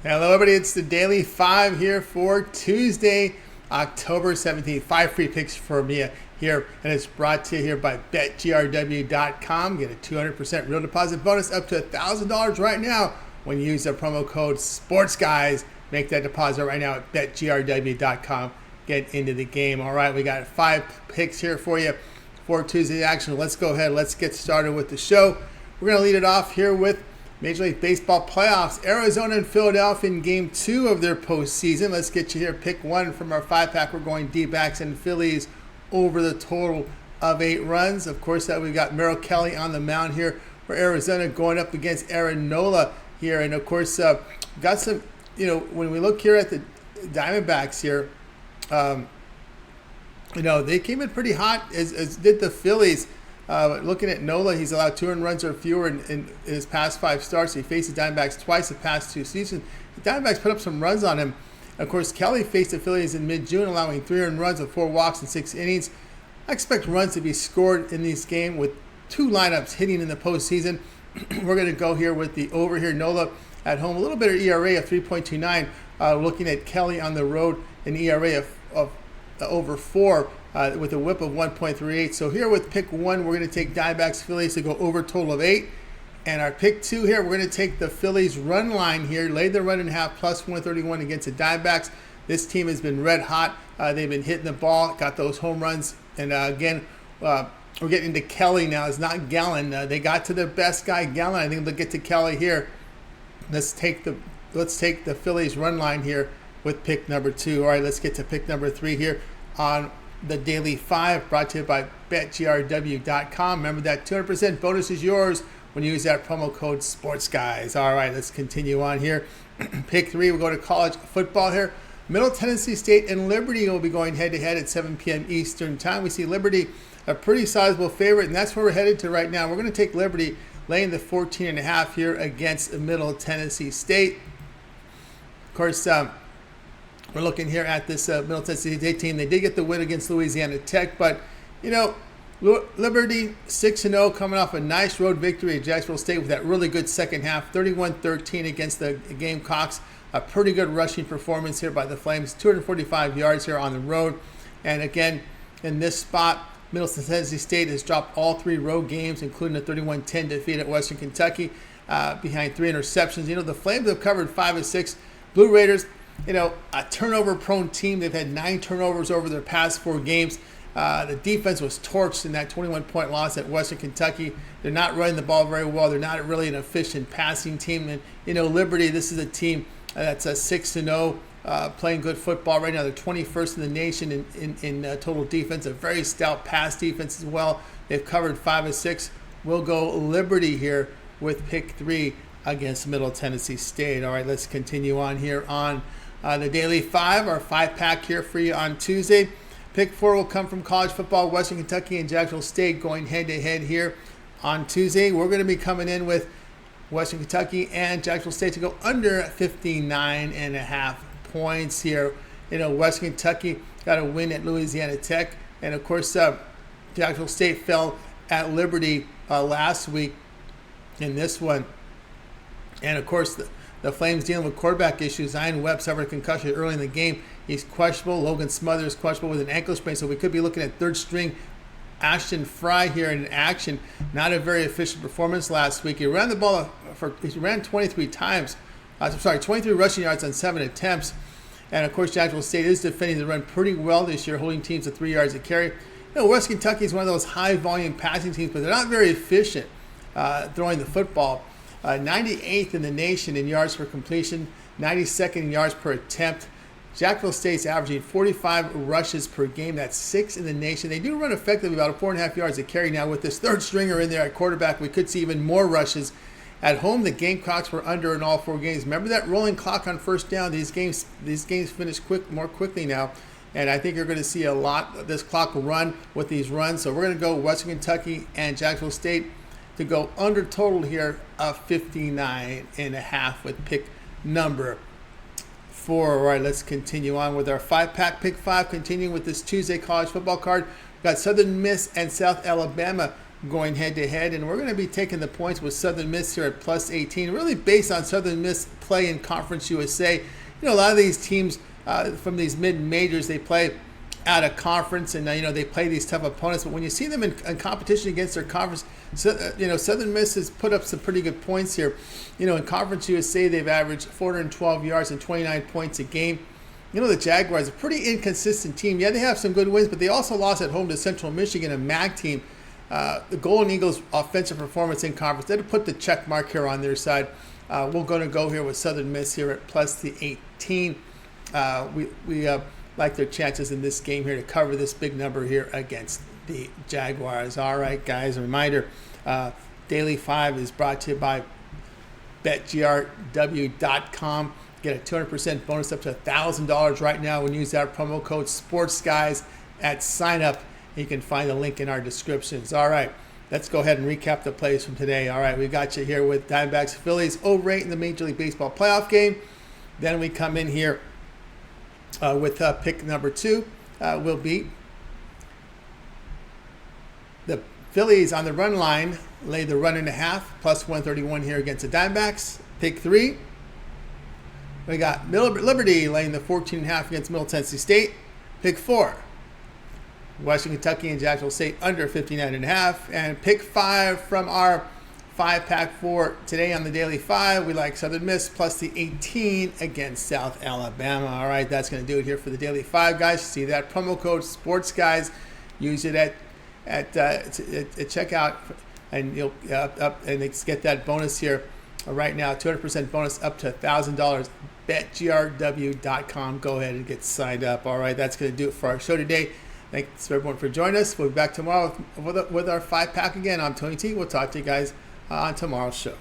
Hello everybody, it's the Daily 5 here for Tuesday, October 17th. 5 free picks for me here, and it's brought to you here by BetGRW.com. Get a 200% real deposit bonus up to $1,000 right now when you use the promo code SPORTSGUYS. Make that deposit right now at BetGRW.com. Get into the game. All right, we got 5 picks here for you for Tuesday action. Let's go ahead. Let's get started with the show. We're going to lead it off here with Major League Baseball playoffs. Arizona and Philadelphia in Game 2 of their postseason. Let's get you here. Pick 1 from our 5-pack. We're going D-backs and Phillies over the total of 8 runs. Of course, we've got Merrill Kelly on the mound here for Arizona going up against Aaron Nola here. And, of course, got some, when we look here at the Diamondbacks here, they came in pretty hot, as did the Phillies. Looking at Nola, he's allowed 2 earned runs or fewer in his past 5 starts. He faced the Diamondbacks twice the past 2 seasons. The Diamondbacks put up some runs on him. Of course, Kelly faced the Phillies in mid-June, allowing 3 earned runs with 4 walks in 6 innings. I expect runs to be scored in this game with 2 lineups hitting in the postseason. We're going to go here with the over here. Nola at home, a little better ERA of 3.29. Looking at Kelly on the road, an ERA of over 4. With a whip of 1.38. So here with pick 1, we're going to take Diamondbacks Phillies to go over total of 8. And our pick 2 here, we're going to take the Phillies run line here, lay the run and a half plus 131 against the Diamondbacks. This team has been red hot. They've been hitting the ball, got those home runs. And again, we're getting to Kelly now. It's not Gallen. They got to their best guy, Gallen. I think they'll get to Kelly here. Let's take the Phillies run line here with pick number 2. All right, let's get to pick number 3 here on the Daily 5, brought to you by BetGRW.com. Remember that 200% bonus is yours when you use that promo code SPORTSGUYS. All right, let's continue on here. Pick 3, we'll go to college football here. Middle Tennessee State and Liberty will be going head-to-head at 7 p.m. Eastern Time. We see Liberty a pretty sizable favorite, and that's where we're headed to right now. We're going to take Liberty laying the 14.5 here against Middle Tennessee State. Of course, we're looking here at this Middle Tennessee State team. They did get the win against Louisiana Tech, but, Liberty 6-0 coming off a nice road victory at Jacksonville State with that really good second half, 31-13 against the Gamecocks. A pretty good rushing performance here by the Flames, 245 yards here on the road. And again, in this spot, Middle Tennessee State has dropped all 3 road games, including a 31-10 defeat at Western Kentucky behind 3 interceptions. The Flames have covered 5 of 6. Blue Raiders, a turnover-prone team. They've had 9 turnovers over their past 4 games. The defense was torched in that 21-point loss at Western Kentucky. They're not running the ball very well. They're not really an efficient passing team. And, Liberty, this is a team that's a 6-0, playing good football right now. They're 21st in the nation in total defense, a very stout pass defense as well. They've covered 5 of 6. We'll go Liberty here with pick 3 against Middle Tennessee State. All right, let's continue on here on the Daily 5, our 5-pack here for you on Tuesday. Pick 4 will come from college football, Western Kentucky and Jacksonville State going head-to-head here on Tuesday. We're going to be coming in with Western Kentucky and Jacksonville State to go under 59.5 points here. Western Kentucky got a win at Louisiana Tech. And, of course, Jacksonville State fell at Liberty last week in this one. And, of course, the Flames dealing with quarterback issues. Zion Webb suffered a concussion early in the game. He's questionable. Logan Smothers questionable with an ankle sprain. So we could be looking at 3rd string Ashton Fry here in action. Not a very efficient performance last week. He ran the ball he ran 23 times. 23 rushing yards on 7 attempts. And, of course, Jacksonville State is defending the run pretty well this year, holding teams to 3 yards a carry. West Kentucky is one of those high-volume passing teams, but they're not very efficient throwing the football. 98th in the nation in yards per completion, 92nd in yards per attempt. Jacksonville State's averaging 45 rushes per game. That's 6th in the nation. They do run effectively about 4.5 yards a carry. Now with this 3rd stringer in there at quarterback, we could see even more rushes. At home, the Gamecocks were under in all 4 games. Remember that rolling clock on first down. These games finish more quickly now. And I think you're going to see a lot of this clock run with these runs. So we're going to go Western Kentucky and Jacksonville State to go under total here of 59.5 with pick number 4. All right, let's continue on with our 5-pack. Pick 5, continuing with this Tuesday college football card. We've got Southern Miss and South Alabama going head-to-head, and we're going to be taking the points with Southern Miss here at plus 18, really based on Southern Miss play in Conference USA. A lot of these teams from these mid-majors, they play out of conference, and they play these tough opponents. But when you see them in competition against their conference, Southern Miss has put up some pretty good points here. In Conference USA, they've averaged 412 yards and 29 points a game. The Jaguars are a pretty inconsistent team. Yeah, they have some good wins, but they also lost at home to Central Michigan, a MAC team. The Golden Eagles' offensive performance in conference, they put the check mark here on their side. We're going to go here with Southern Miss here at plus the 18. We like their chances in this game here to cover this big number here against the Jaguars. All right, guys, a reminder, Daily 5 is brought to you by BetGRW.com. Get a 200% bonus up to $1,000 right now when you use our promo code SportsGuys at sign up. You can find the link in our descriptions. All right, let's go ahead and recap the plays from today. All right, we got you here with Diamondbacks Phillies over 8 in the Major League Baseball playoff game. Then we come in here with pick number 2 will be the Phillies on the run line, lay the run and a half, plus 131 here against the Diamondbacks. Pick 3, we got Liberty laying the 14.5 against Middle Tennessee State. Pick 4, Western Kentucky and Jacksonville State under 59.5. And pick 5 from our 5-pack for today on the Daily 5, we like Southern Miss plus the 18 against South Alabama. All right, that's going to do it here for the Daily 5, guys. See that promo code SportsGuys. Use it at checkout, and you'll get that bonus here right now. 200% bonus up to $1,000. BetGRW.com. Go ahead and get signed up. All right, that's going to do it for our show today. Thanks everyone for joining us. We'll be back tomorrow with our 5-pack again. I'm Tony T. We'll talk to you guys on tomorrow's show.